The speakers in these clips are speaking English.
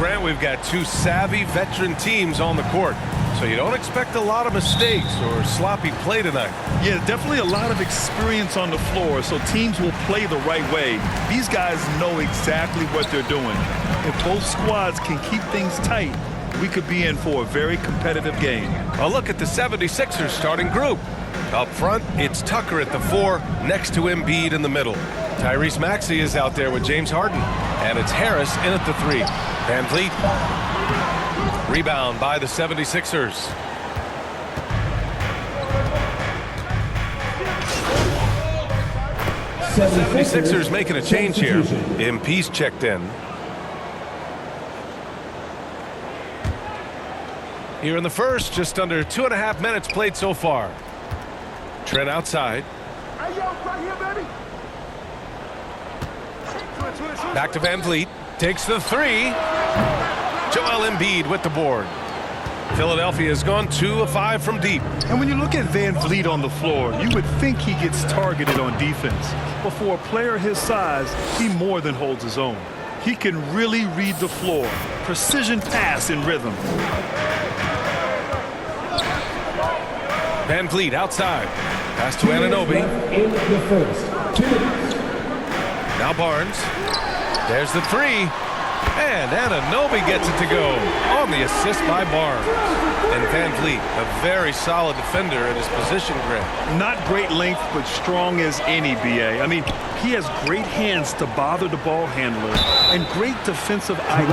Grant, we've got two savvy veteran teams on the court. So you don't expect a lot of mistakes or sloppy play tonight. Yeah, definitely a lot of experience on the floor, so teams will play the right way. These guys know exactly what they're doing. If both squads can keep things tight, we could be in for a very competitive game. A look at the 76ers starting group. Up front, it's Tucker at the 4, next to Embiid in the middle. Tyrese Maxey is out there with James Harden. And it's Harris in at the 3. Van Vliet. Rebound by the 76ers. 76ers making a change here. MP's checked in. Here in the first, just under 2.5 minutes played so far. Trent outside. Back to Van Vliet. Takes the 3. Joel Embiid with the board. Philadelphia has gone 2 of 5 from deep. And when you look at Van Vliet on the floor, you would think he gets targeted on defense. But for a player his size, he more than holds his own. He can really read the floor. Precision pass in rhythm. Van Vliet outside. Pass to Anunoby. Now Barnes. There's the 3. And Anunoby gets it to go on the assist by Barnes. And Van Vliet, a very solid defender at his position, Grant. Not great length, but strong as any, B.A. I mean, he has great hands to bother the ball handler and great defensive IQ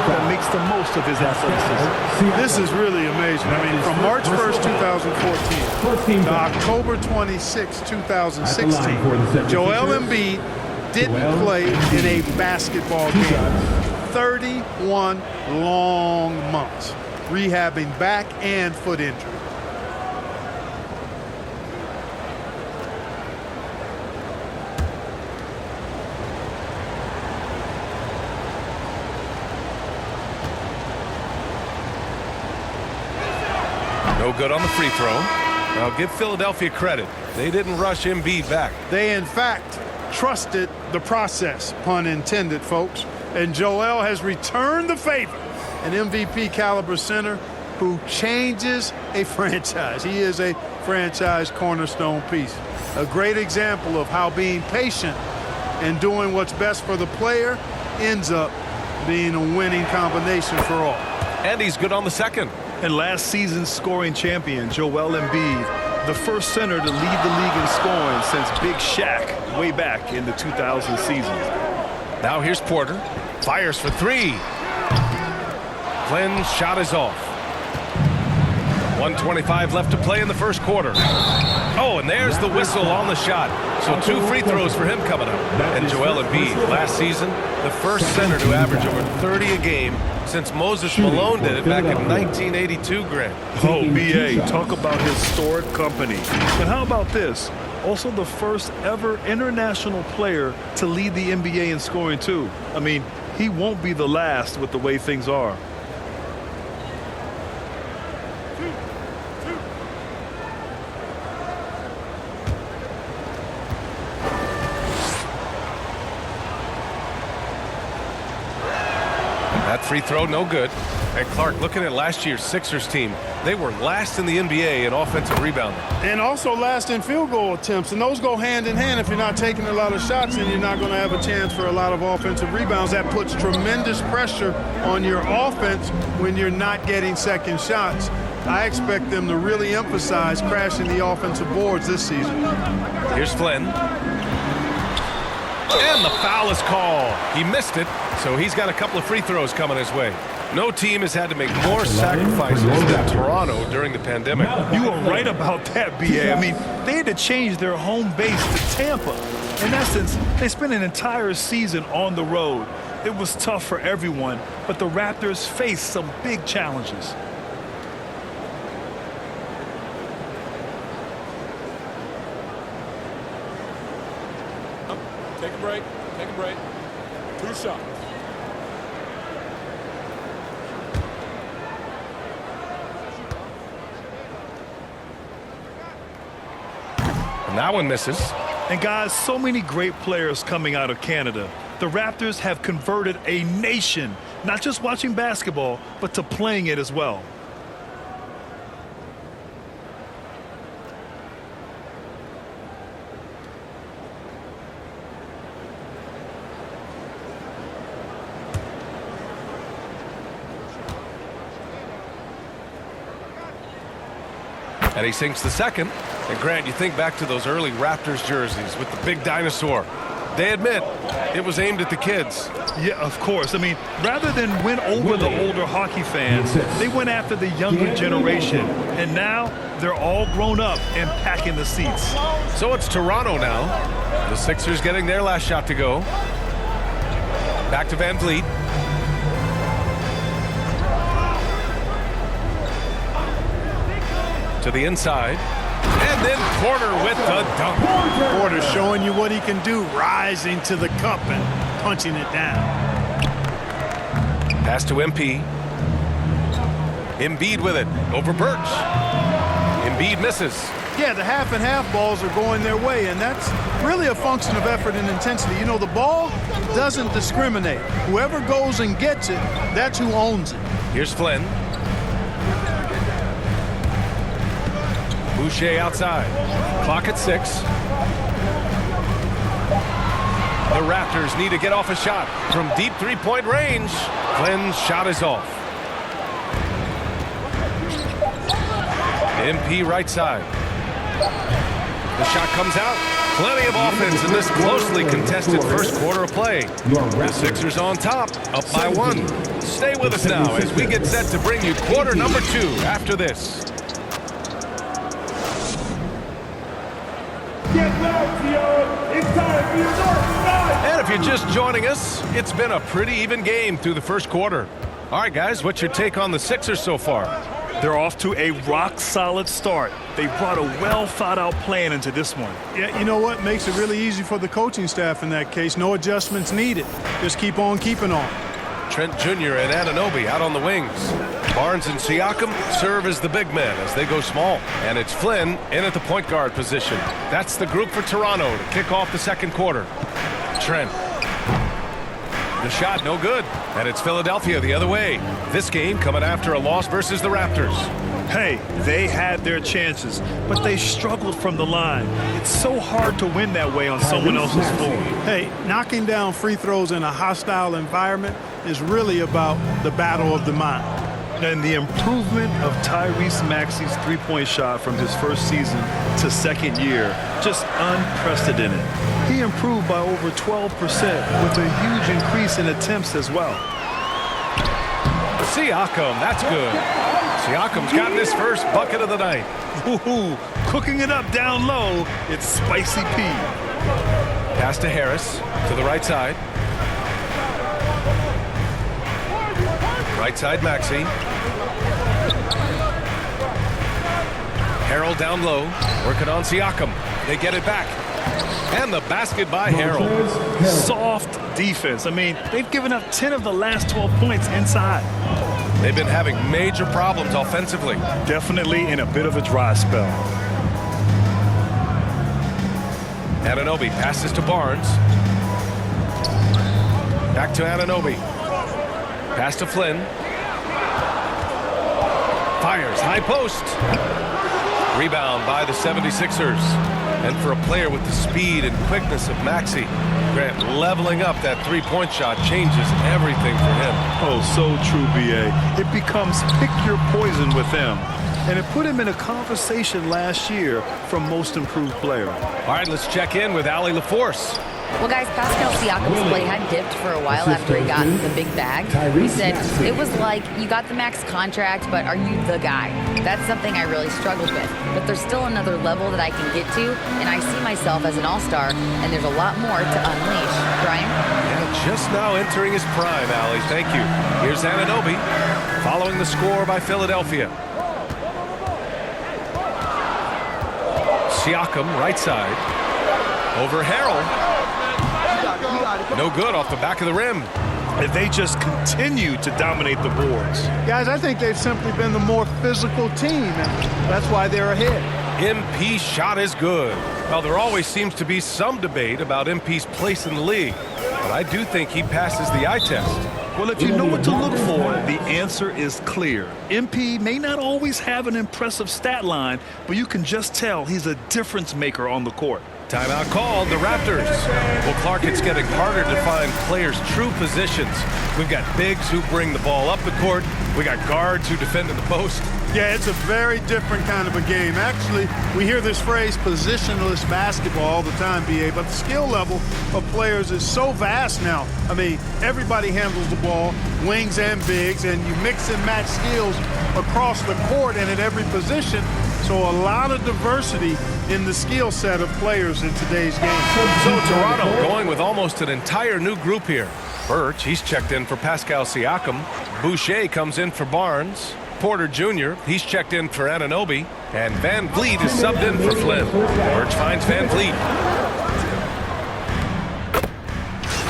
that makes the most of his athleticism. This is really amazing. I mean, from March 1st, 2014 to October 26, 2016, Joel Embiid didn't play in a basketball game. 31 long months rehabbing back and foot injury. No good on the free throw. Now give Philadelphia credit. They didn't rush Embiid back. They, in fact, trusted the process, pun intended, folks. And Joel has returned the favor. An MVP caliber center who changes a franchise. He is a franchise cornerstone piece. A great example of how being patient and doing what's best for the player ends up being a winning combination for all. And he's good on the second. And last season's scoring champion, Joel Embiid, the first center to lead the league in scoring since Big Shaq way back in the 2000 season. Now here's Porter. Fires for 3. Flynn's shot is off. 1:25 left to play in the first quarter. Oh, and there's the whistle on the shot. So 2 free throws for him coming up. And Joel Embiid, last season, the first center to average over 30 a game since Moses Malone did it back in 1982, Grant. Oh, B.A., talk about historic company. But how about this? Also the first ever international player to lead the NBA in scoring, too. I mean, he won't be the last with the way things are. That free throw, no good. And Clark, looking at last year's Sixers team, they were last in the NBA in offensive rebounding. And also last in field goal attempts. And those go hand in hand. If you're not taking a lot of shots, then you're not going to have a chance for a lot of offensive rebounds. That puts tremendous pressure on your offense when you're not getting second shots. I expect them to really emphasize crashing the offensive boards this season. Here's Flynn. And the foul is called. He missed it, so he's got a couple of free throws coming his way. No team has had to make more sacrifices than Toronto during the pandemic. You are right about that, B.A. I mean, they had to change their home base to Tampa. In essence, they spent an entire season on the road. It was tough for everyone, but the Raptors faced some big challenges. Take a break. Take a break. 2 shots. And that one misses. And guys, so many great players coming out of Canada. The Raptors have converted a nation not just watching basketball, but to playing it as well. And he sinks the second. And Grant, you think back to those early Raptors jerseys with the big dinosaur. They admit it was aimed at the kids. Yeah, of course. I mean, rather than win over the older hockey fans, they went after the younger generation. And now they're all grown up and packing the seats. So it's Toronto now. The Sixers getting their last shot to go. Back to Van Vliet. To the inside. And then Porter with the dunk. Porter showing you what he can do, rising to the cup and punching it down. Pass to MP. Embiid with it. Over Birch. Embiid misses. Yeah, the half and half balls are going their way, and that's really a function of effort and intensity. You know, the ball doesn't discriminate. Whoever goes and gets it, that's who owns it. Here's Flynn. Boucher outside. Clock at 6. The Raptors need to get off a shot from deep three-point range. Flynn's shot is off. MP right side. The shot comes out. Plenty of offense in this closely contested first quarter of play. The Sixers on top, up by 1. Stay with us now as we get set to bring you quarter number 2 after this. And if you're just joining us, it's been a pretty even game through the first quarter. All right, guys, what's your take on the Sixers so far? They're off to a rock-solid start. They brought a well-thought-out plan into this one. Yeah, you know what? Makes it really easy for the coaching staff in that case. No adjustments needed. Just keep on keeping on. Trent Jr. and Anunoby out on the wings. Barnes and Siakam serve as the big men as they go small. And it's Flynn in at the point guard position. That's the group for Toronto to kick off the second quarter. Trent. The shot no good. And it's Philadelphia the other way. This game coming after a loss versus the Raptors. Hey, they had their chances, but they struggled from the line. It's so hard to win that way on someone else's floor. Hey, knocking down free throws in a hostile environment is really about the battle of the mind. And the improvement of Tyrese Maxey's three-point shot from his first season to second year, just unprecedented. He improved by over 12% with a huge increase in attempts as well. Siakam, that's good. Siakam's gotten his first bucket of the night. Ooh, cooking it up down low, it's Spicy P. Pass to Harris to the right side. Right side, Maxey. Harrell down low, working on Siakam. They get it back. And the basket by Harrell. Soft defense. I mean, they've given up 10 of the last 12 points inside. They've been having major problems offensively. Definitely in a bit of a dry spell. Anunoby passes to Barnes. Back to Anunoby. Pass to Flynn. Fires, high post. Rebound by the 76ers. And for a player with the speed and quickness of Maxey, Grant, leveling up that three-point shot changes everything for him. Oh, so true, B.A. It becomes pick your poison with them. And it put him in a conversation last year for most improved player. All right, let's check in with Allie LaForce. Well, guys, Pascal Siakam's play had dipped for a while after he got the big bag. He said, it was like, you got the max contract, but are you the guy? That's something I really struggled with. But there's still another level that I can get to, and I see myself as an all-star, and there's a lot more to unleash. Brian? Yeah, just now entering his prime, Allie. Thank you. Here's Anunoby, following the score by Philadelphia. Siakam, right side. Over Harrell. No good off the back of the rim. And they just continue to dominate the boards. Guys, I think they've simply been the more physical team, and that's why they're ahead. MP's shot is good. Well, there always seems to be some debate about MP's place in the league, but I do think he passes the eye test. Well, if you know what to look for, the answer is clear. MP may not always have an impressive stat line, but you can just tell he's a difference maker on the court. Timeout called, the Raptors. Well, Clark, it's getting harder to find players' true positions. We've got bigs who bring the ball up the court. We got guards who defend in the post. Yeah, it's a very different kind of a game. Actually, we hear this phrase positionless basketball all the time, BA, but the skill level of players is so vast now. I mean, everybody handles the ball, wings and bigs, and you mix and match skills across the court and at every position. So a lot of diversity in the skill set of players in today's game. So Toronto going with almost an entire new group here. Birch, he's checked in for Pascal Siakam. Boucher comes in for Barnes. Porter Jr., he's checked in for Anunoby. And Van Vliet is subbed in for Flynn. Birch finds Van Vliet.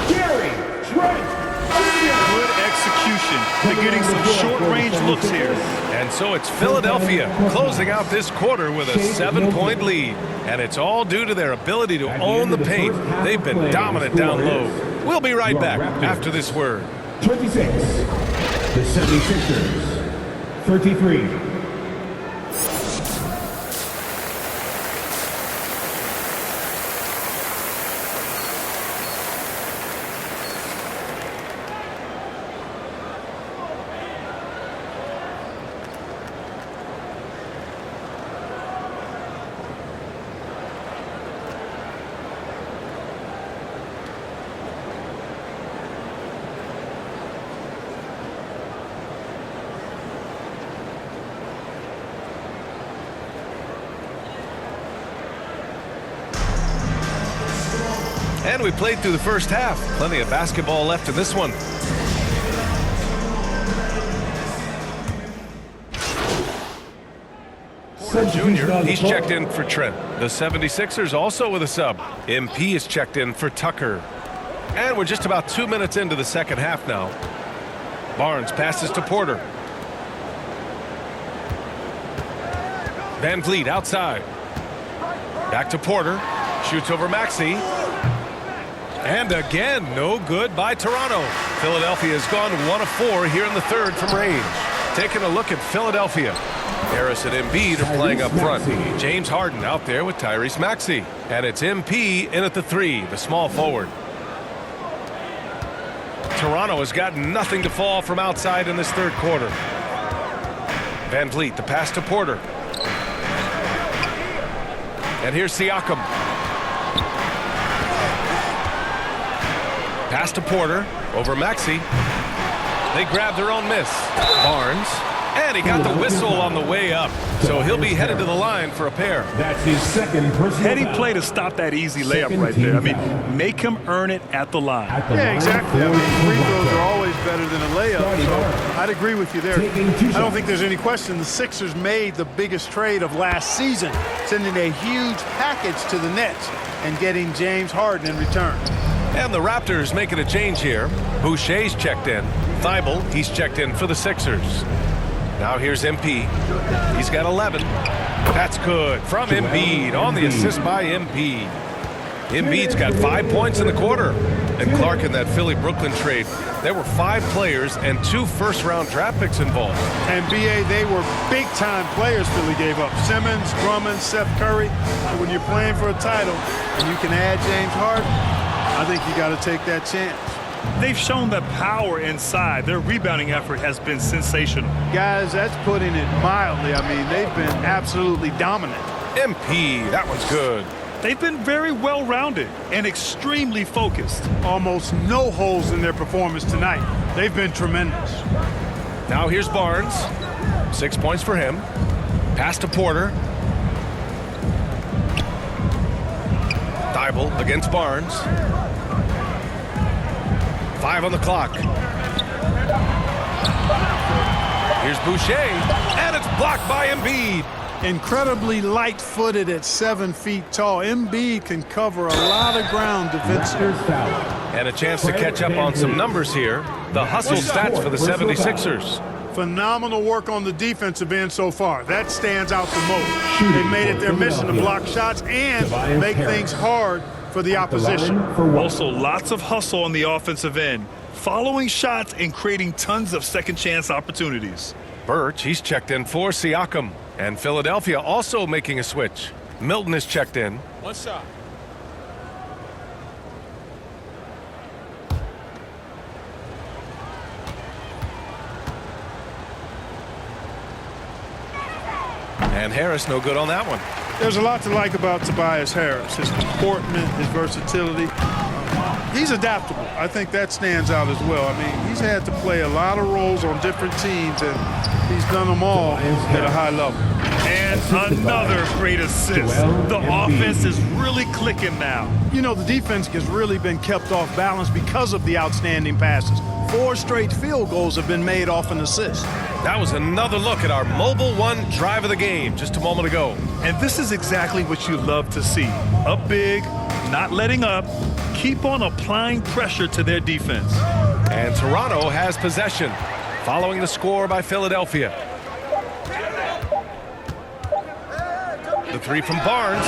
Good execution. They're getting some short-range looks here. And so it's Philadelphia closing out this quarter with a 7-point lead. And it's all due to their ability to own the paint. They've been dominant down low. We'll be right back after this word. 26. The 76ers. 33. And we played through the first half. Plenty of basketball left in this one. Porter Jr., he's checked in for Trent. The 76ers also with a sub. MP is checked in for Tucker. And we're just about 2 minutes into the second half now. Barnes passes to Porter. Van Vliet outside. Back to Porter. Shoots over Maxey. And again, no good by Toronto. Philadelphia has gone 1 of 4 here in the third from range. Taking a look at Philadelphia. Harris and Embiid are playing up front. James Harden out there with Tyrese Maxey. And it's MP in at the 3, the small forward. Toronto has got nothing to fall from outside in this third quarter. Van Vliet, the pass to Porter. And here's Siakam. Pass to Porter, over Maxey. They grab their own miss. Barnes, and he got the whistle on the way up. So he'll be headed to the line for a pair. That's his second personal Heady foul. play to stop that easy layup right there. I mean, make him earn it at the line. Yeah, exactly. I mean, free throws are always better than a layup, so I'd agree with you there. I don't think there's any question the Sixers made the biggest trade of last season, sending a huge package to the Nets and getting James Harden in return. And the Raptors making a change here. Boucher's checked in. Thibault, he's checked in for the Sixers. Now here's MP. He's got 11. That's good from Embiid on the assist by Embiid. Embiid's got 5 points in the quarter. And Clark, in that Philly-Brooklyn trade, there were 5 players and 2 first-round draft picks involved. And, BA, they were big-time players Philly gave up. Simmons, Drummond, Seth Curry. And when you're playing for a title and you can add James Harden, I think you got to take that chance. They've shown the power inside. Their rebounding effort has been sensational. Guys, that's putting it mildly. I mean, they've been absolutely dominant. MP, that one's good. They've been very well-rounded and extremely focused. Almost no holes in their performance tonight. They've been tremendous. Now here's Barnes. 6 points for him. Pass to Porter. Thibault against Barnes. 5 on the clock. Here's Boucher, and it's blocked by Embiid. Incredibly light-footed at 7 feet tall. Embiid can cover a lot of ground defensively. And a chance to catch up on some numbers here. The hustle stats for the 76ers. Phenomenal work on the defensive end so far. That stands out the most. They made it their mission to block shots and make things hard for the opposition. Also, lots of hustle on the offensive end. following shots and creating tons of second chance opportunities. Birch, he's checked in for Siakam. And Philadelphia also making a switch. Milton is checked in. One shot. And Harris no good on that one. There's a lot to like about Tobias Harris. His comportment, his versatility. He's adaptable. I think that stands out as well. I mean, he's had to play a lot of roles on different teams, and he's done them all at a high level. And another great assist. The offense is really clicking now. You know, the defense has really been kept off balance because of the outstanding passes. 4 straight field goals have been made off an assist. That was another look at our Mobile One drive of the game just a moment ago. And this is exactly what you love to see. Up big, not letting up, keep on applying pressure to their defense. And Toronto has possession, following the score by Philadelphia. The three from Barnes.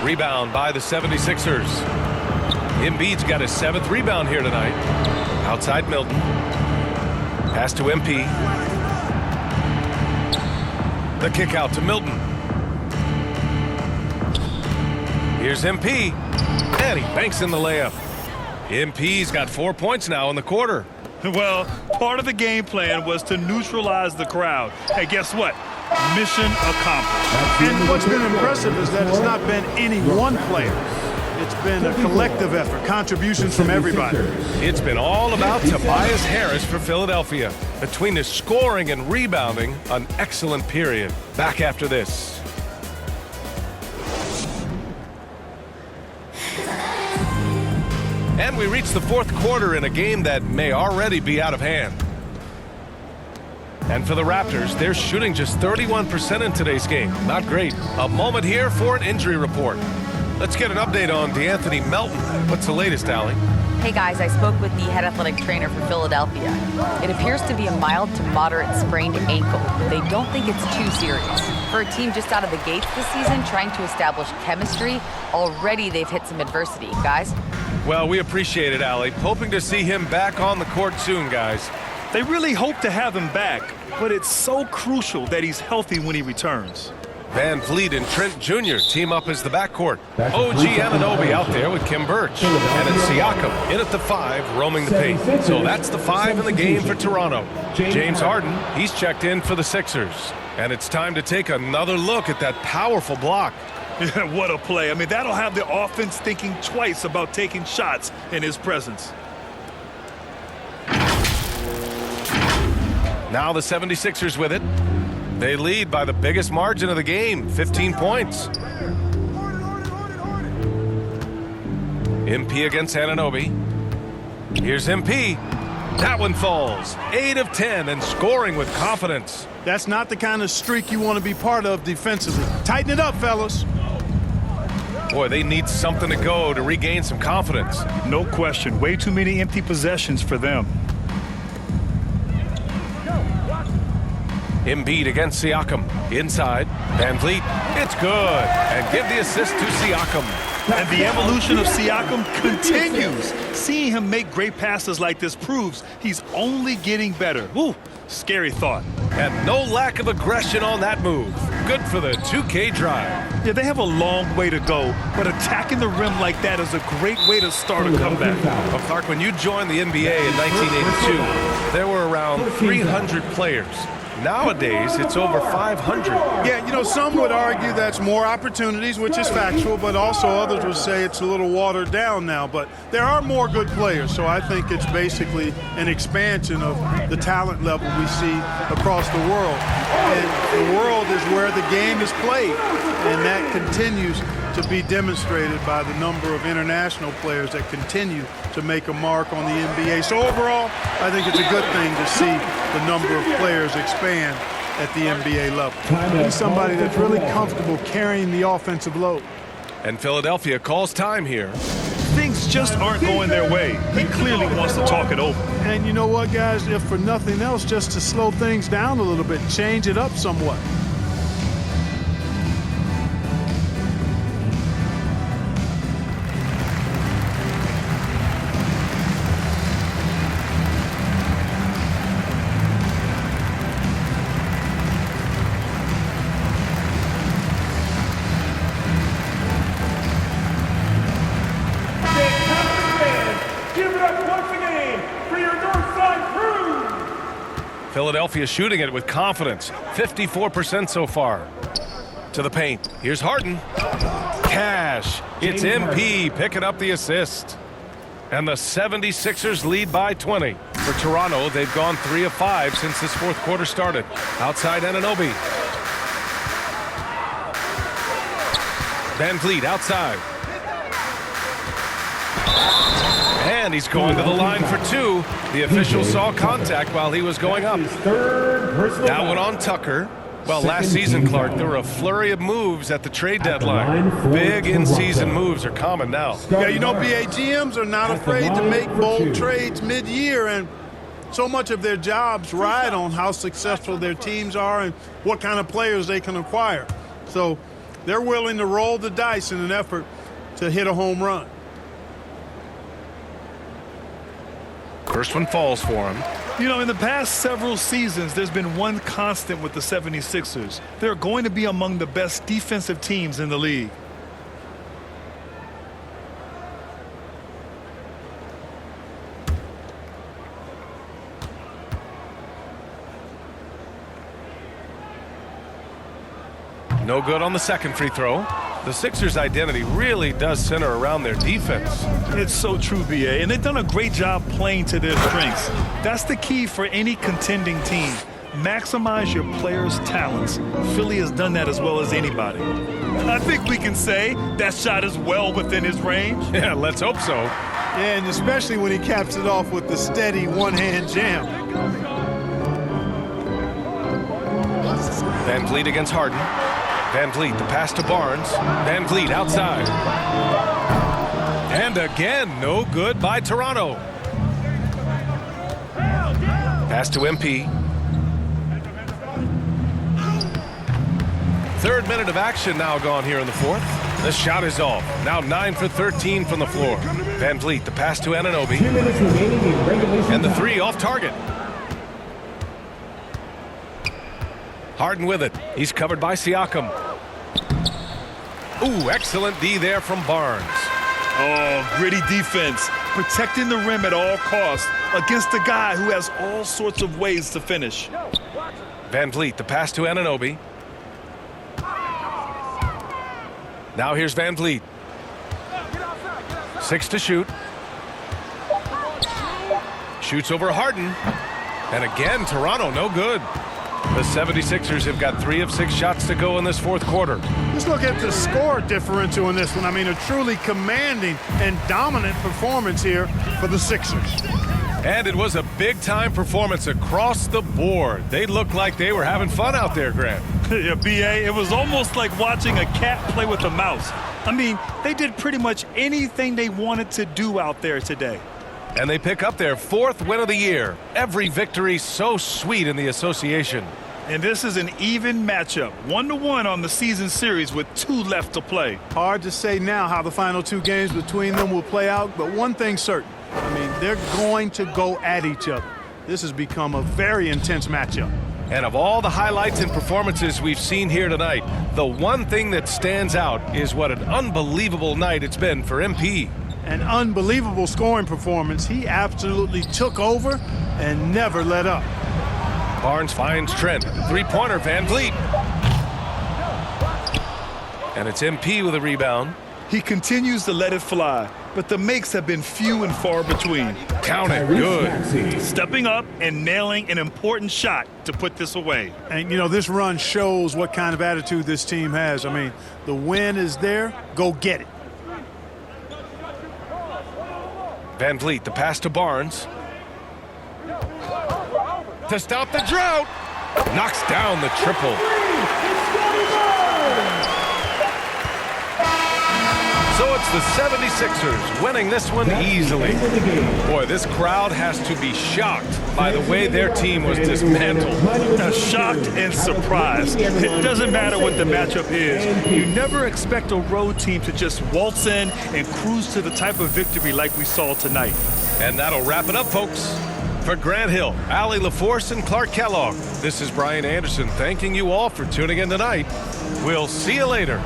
Rebound by the 76ers. Embiid's got his 7th rebound here tonight. Outside Milton. Pass to MP. The kick out to Milton. Here's MP. And he banks in the layup. MP's got 4 points now in the quarter. Well, part of the game plan was to neutralize the crowd. Hey, guess what? Mission accomplished. And what's been impressive is that it's not been any one player. It's been a collective effort, contributions from everybody. It's been all about Tobias Harris for Philadelphia. Between his scoring and rebounding, an excellent period. Back after this. And we reach the 4th quarter in a game that may already be out of hand. And for the Raptors, they're shooting just 31% in today's game. Not great. A moment here for an injury report. Let's get an update on DeAnthony Melton. What's the latest, Allie? Hey guys, I spoke with the head athletic trainer for Philadelphia. It appears to be a mild to moderate sprained ankle. They don't think it's too serious. For a team just out of the gates this season trying to establish chemistry, already they've hit some adversity. Guys? Well, we appreciate it, Allie. Hoping to see him back on the court soon, guys. They really hope to have him back, but it's so crucial that he's healthy when he returns. Van Vliet and Trent Jr. team up as the backcourt. OG Anunoby out there with Kim Birch. And it's Siakam in at the 5, roaming the paint. So that's the 5 in the game for Toronto. James Harden, he's checked in for the Sixers. And it's time to take another look at that powerful block. What a play. I mean, that'll have the offense thinking twice about taking shots in his presence. Now the 76ers with it. They lead by the biggest margin of the game, 15 points. MP against Anunoby. Here's MP. That one falls. 8 of 10 and scoring with confidence. That's not the kind of streak you want to be part of defensively. Tighten it up, fellas. Boy, they need something to go to regain some confidence. No question. Way too many empty possessions for them. Embiid against Siakam. Inside. Van Vliet. It's good. And give the assist to Siakam. And the evolution of Siakam continues. Seeing him make great passes like this proves he's only getting better. Woo, scary thought. And no lack of aggression on that move. Good for the 2K drive. Yeah, they have a long way to go, but attacking the rim like that is a great way to start a comeback. Well, Clark, when you joined the NBA in 1982, there were around 300 players. Nowadays, it's over 500. Yeah, you know, some would argue that's more opportunities, which is factual, but also others would say it's a little watered down now. But there are more good players, so I think it's basically an expansion of the talent level we see across the world. And the world is where the game is played, and that continues to be demonstrated by the number of international players that continue to make a mark on the NBA. So overall, I think it's a good thing to see the number of players expand at the NBA level. He's somebody that's really comfortable carrying the offensive load. And Philadelphia calls time here. Things just aren't going their way. He clearly wants to talk it over. And you know what, guys? If for nothing else, just to slow things down a little bit, change it up somewhat. Philadelphia shooting it with confidence. 54% so far. To the paint. Here's Harden. Cash. It's MP picking up the assist. And the 76ers lead by 20. For Toronto, they've gone 3 of 5 since this fourth quarter started. Outside Anunoby. Van Vliet outside. And he's going to the line for 2. The official saw contact while he was going up. That one on Tucker. Well, last season, Clark, there were a flurry of moves at the trade deadline. Big in-season moves are common now. Yeah, you know, BA, GMs are not afraid to make bold trades mid-year, and so much of their jobs ride on how successful their teams are and what kind of players they can acquire. So they're willing to roll the dice in an effort to hit a home run. First one falls for him. You know, in the past several seasons, there's been one constant with the 76ers. They're going to be among the best defensive teams in the league. No good on the second free throw. The Sixers' identity really does center around their defense. It's so true, BA, and they've done a great job playing to their strengths. That's the key for any contending team. Maximize your players' talents. Philly has done that as well as anybody. I think we can say that shot is well within his range. Yeah, let's hope so. And especially when he caps it off with the steady one-hand jam. Van Vliet against Harden. Van Vliet, the pass to Barnes. Van Vliet outside. And again, no good by Toronto. Pass to MP. Third minute of action now gone here in the fourth. The shot is off. Now 9 for 13 from the floor. Van Vliet, the pass to Anunoby. 2 minutes remaining in regulation. And the 3 off target. Harden with it. He's covered by Siakam. Ooh, excellent D there from Barnes. Oh, gritty defense. Protecting the rim at all costs against a guy who has all sorts of ways to finish. Van Vliet, the pass to Anunoby. Now here's Van Vliet. 6 to shoot. Shoots over Harden. And again, Toronto, no good. The 76ers have got 3 of 6 shots to go in this fourth quarter. Just look at the score differential in this one. I mean, a truly commanding and dominant performance here for the Sixers. And it was a big-time performance across the board. They looked like they were having fun out there, Grant. Yeah, BA, it was almost like watching a cat play with a mouse. I mean, they did pretty much anything they wanted to do out there today. And they pick up their 4th win of the year. Every victory so sweet in the association. And this is an even matchup, 1-1 on the season series with 2 left to play. Hard to say now how the final 2 games between them will play out, but one thing's certain. I mean, they're going to go at each other. This has become a very intense matchup. And of all the highlights and performances we've seen here tonight, the one thing that stands out is what an unbelievable night it's been for MP. An unbelievable scoring performance. He absolutely took over and never let up. Barnes finds Trent. 3-pointer, Van Vliet. And it's MP with a rebound. He continues to let it fly, but the makes have been few and far between. Count it. Good. Stepping up and nailing an important shot to put this away. And, you know, this run shows what kind of attitude this team has. I mean, the win is there. Go get it. Van Vliet, the pass to Barnes. To stop the drought. Knocks down the triple. So it's the 76ers winning this one easily. Boy, this crowd has to be shocked by the way their team was dismantled. Shocked and surprised. It doesn't matter what the matchup is. You never expect a road team to just waltz in and cruise to the type of victory like we saw tonight. And that'll wrap it up, folks. For Grant Hill, Allie LaForce, and Clark Kellogg, this is Brian Anderson thanking you all for tuning in tonight. We'll see you later.